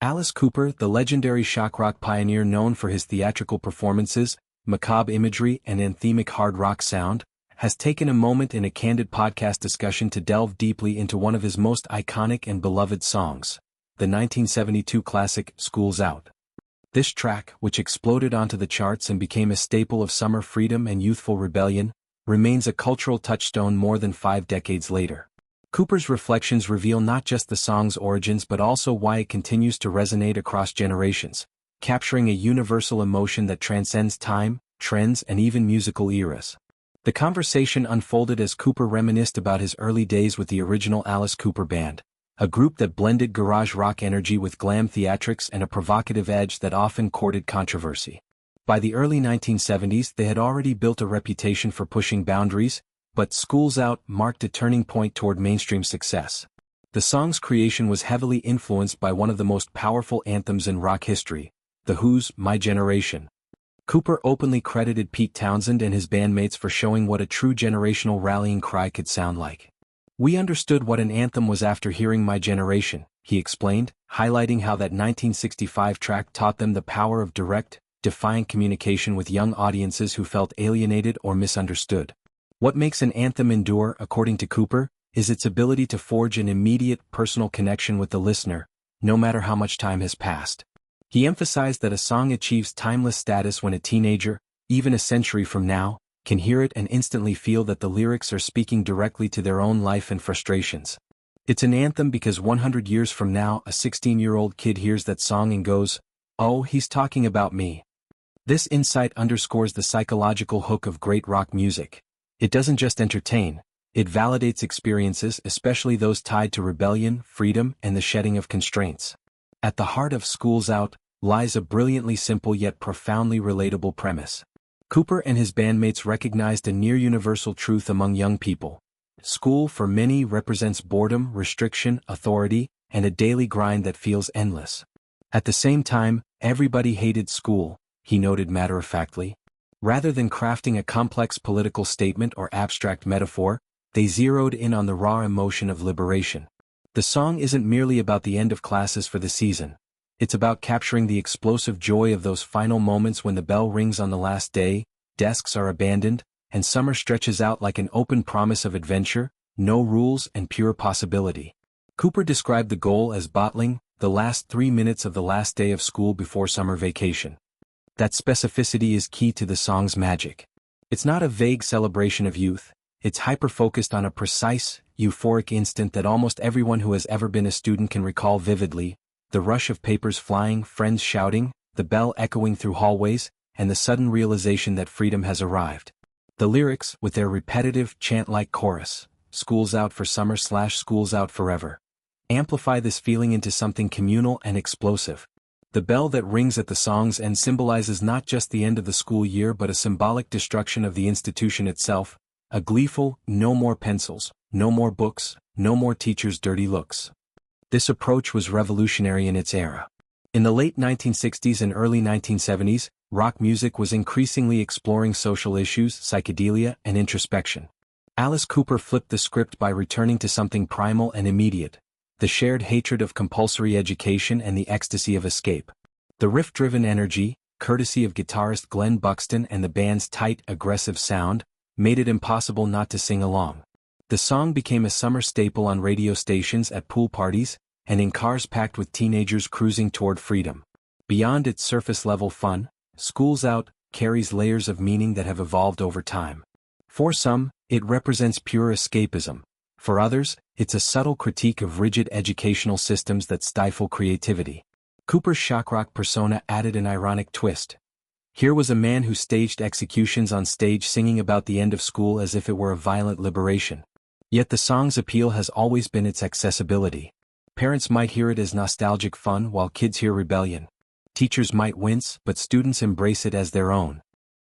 Alice Cooper, the legendary shock rock pioneer known for his theatrical performances, macabre imagery and anthemic hard rock sound, has taken a moment in a candid podcast discussion to delve deeply into one of his most iconic and beloved songs, the 1972 classic School's Out. This track, which exploded onto the charts and became a staple of summer freedom and youthful rebellion, remains a cultural touchstone more than 5 decades later. Cooper's reflections reveal not just the song's origins but also why it continues to resonate across generations, capturing a universal emotion that transcends time, trends and even musical eras. The conversation unfolded as Cooper reminisced about his early days with the original Alice Cooper Band, a group that blended garage rock energy with glam theatrics and a provocative edge that often courted controversy. By the early 1970s they had already built a reputation for pushing boundaries, but School's Out marked a turning point toward mainstream success. The song's creation was heavily influenced by one of the most powerful anthems in rock history, The Who's My Generation. Cooper openly credited Pete Townsend and his bandmates for showing what a true generational rallying cry could sound like. "We understood what an anthem was after hearing My Generation," he explained, highlighting how that 1965 track taught them the power of direct, defiant communication with young audiences who felt alienated or misunderstood. What makes an anthem endure, according to Cooper, is its ability to forge an immediate, personal connection with the listener, no matter how much time has passed. He emphasized that a song achieves timeless status when a teenager, even a century from now, can hear it and instantly feel that the lyrics are speaking directly to their own life and frustrations. It's an anthem because 100 years from now a 16-year-old kid hears that song and goes, "Oh, he's talking about me." This insight underscores the psychological hook of great rock music. It doesn't just entertain, it validates experiences, especially those tied to rebellion, freedom, and the shedding of constraints. At the heart of School's Out lies a brilliantly simple yet profoundly relatable premise. Cooper and his bandmates recognized a near-universal truth among young people. School for many represents boredom, restriction, authority, and a daily grind that feels endless. At the same time, everybody hated school, he noted matter-of-factly. Rather than crafting a complex political statement or abstract metaphor, they zeroed in on the raw emotion of liberation. The song isn't merely about the end of classes for the season. It's about capturing the explosive joy of those final moments when the bell rings on the last day, desks are abandoned, and summer stretches out like an open promise of adventure, no rules and pure possibility. Cooper described the goal as bottling the last 3 minutes of the last day of school before summer vacation. That specificity is key to the song's magic. It's not a vague celebration of youth, it's hyper-focused on a precise, euphoric instant that almost everyone who has ever been a student can recall vividly: the rush of papers flying, friends shouting, the bell echoing through hallways, and the sudden realization that freedom has arrived. The lyrics, with their repetitive, chant-like chorus, "School's out for summer / school's out forever," amplify this feeling into something communal and explosive. The bell that rings at the song's end symbolizes not just the end of the school year but a symbolic destruction of the institution itself, a gleeful, "No more pencils, no more books, no more teachers' dirty looks." This approach was revolutionary in its era. In the late 1960s and early 1970s, rock music was increasingly exploring social issues, psychedelia, and introspection. Alice Cooper flipped the script by returning to something primal and immediate: the shared hatred of compulsory education and the ecstasy of escape. The riff-driven energy, courtesy of guitarist Glenn Buxton and the band's tight, aggressive sound, made it impossible not to sing along. The song became a summer staple on radio stations, at pool parties, and in cars packed with teenagers cruising toward freedom. Beyond its surface-level fun, School's Out carries layers of meaning that have evolved over time. For some, it represents pure escapism. For others, it's a subtle critique of rigid educational systems that stifle creativity. Cooper's shock rock persona added an ironic twist. Here was a man who staged executions on stage singing about the end of school as if it were a violent liberation. Yet the song's appeal has always been its accessibility. Parents might hear it as nostalgic fun while kids hear rebellion. Teachers might wince, but students embrace it as their own.